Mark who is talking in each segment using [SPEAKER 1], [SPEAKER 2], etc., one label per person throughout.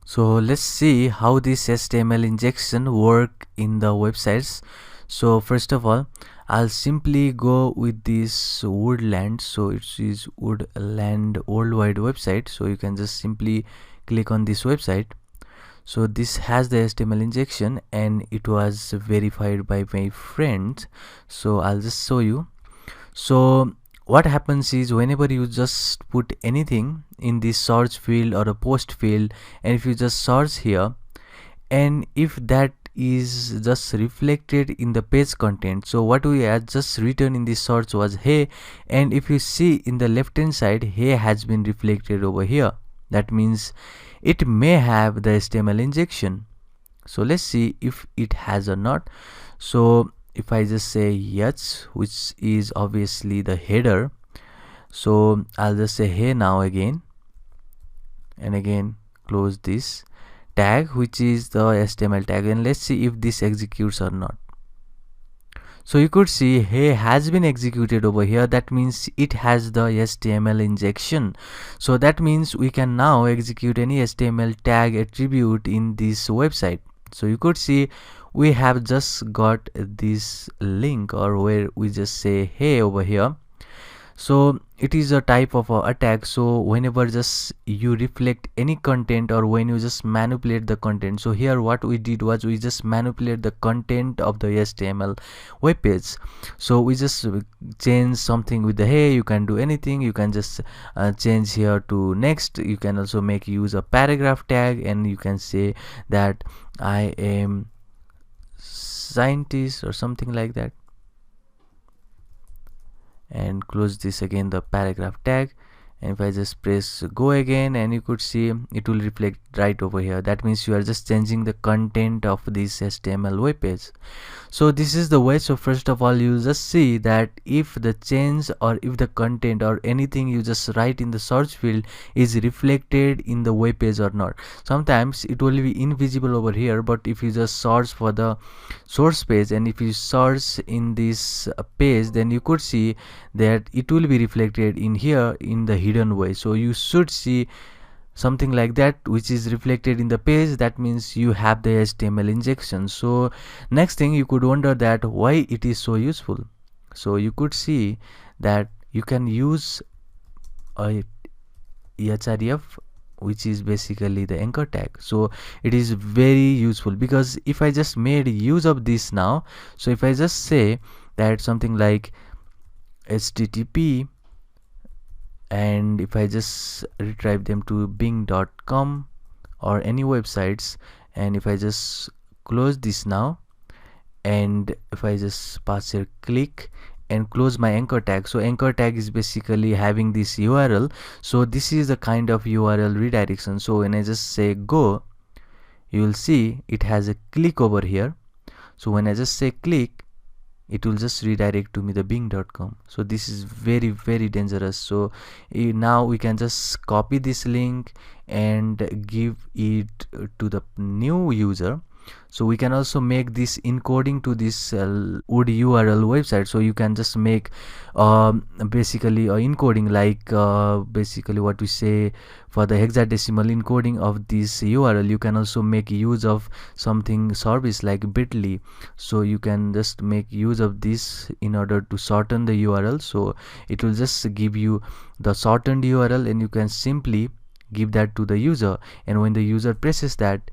[SPEAKER 1] So let's see how this HTML injection work in the websites. So first of all, I'll simply go with this Woodland. So it is Woodland Worldwide website. So you can just simply click on this website. So this has the HTML injection and it was verified by my friends. So I'll just show you. So what happens is whenever you just put anything in this search field or a post field, and if you just search here, and if that is just reflected in the page content, so what we had just written in this search was hey, and if you see in the left hand side, hey has been reflected over here. That means it may have the HTML injection. So let's see if it has or not. So if I just say yes, which is obviously the header, so I'll just say hey now again, and again close this tag, which is the HTML tag, and let's see if this executes or not. So you could see hey has been executed over here. That means it has the HTML injection. So that means we can now execute any HTML tag attribute in this website. So you could see we have just got this link, or where we just say hey over here. So it is a type of attack. So whenever just you reflect any content, or when you just manipulate the content, so here what we did was we just manipulate the content of the HTML web page. So we just change something with the hey, you can do anything, you can just change here to next. You can also make use a paragraph tag, and you can say that I am scientist or something like that, and close this again, the paragraph tag. And if I just press go again, and you could see it will reflect right over here. That means you are just changing the content of this HTML web page. So this is the way. So first of all, you just see that if the change, or if the content or anything you just write in the search field is reflected in the web page or not. Sometimes it will be invisible over here, but if you just search for the source page, and if you search in this page, then you could see that it will be reflected in here in the hidden way. So you should see something like that which is reflected in the page. That means you have the HTML injection. So next thing, you could wonder that why it is so useful. So you could see that you can use a href, which is basically the anchor tag. So it is very useful, because if I just made use of this now, so if I just say that something like http, and if I just retrieve them to bing.com or any websites, and if I just close this now, and if I just pass here click and close my anchor tag. So anchor tag is basically having this URL. So this is the kind of URL redirection. So when I just say go, you will see it has a click over here. So when I just say click, it will just redirect to me the bing.com. So this is very, very dangerous. So now we can just copy this link and give it to the new user. So we can also make this encoding to this wood URL website. So you can just make basically a encoding, like basically what we say for the hexadecimal encoding of this URL. You can also make use of something service like Bitly. So you can just make use of this in order to shorten the URL. So it will just give you the shortened URL, and you can simply give that to the user, and when the user presses that,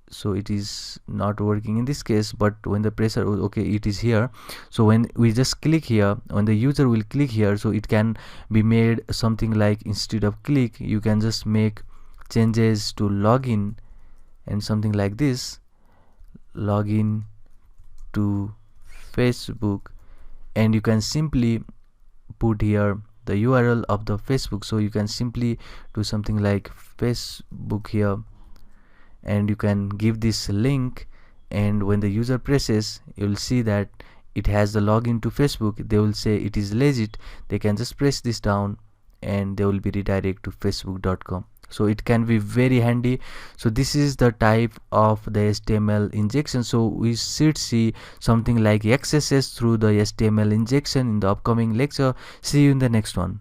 [SPEAKER 1] so it is not working in this case, but when the pressure, okay, it is here. So when we just click here, when the user will click here, so it can be made something like, instead of click, you can just make changes to login, and something like this, login to Facebook, and you can simply put here the URL of the Facebook. So you can simply do something like Facebook here, and you can give this link, and when the user presses, you will see that it has the login to Facebook. They will say it is legit. They can just press this down, and they will be redirected to facebook.com. So it can be very handy. So this is the type of the HTML injection. So we should see something like XSS through the HTML injection in the upcoming lecture. See you in the next one.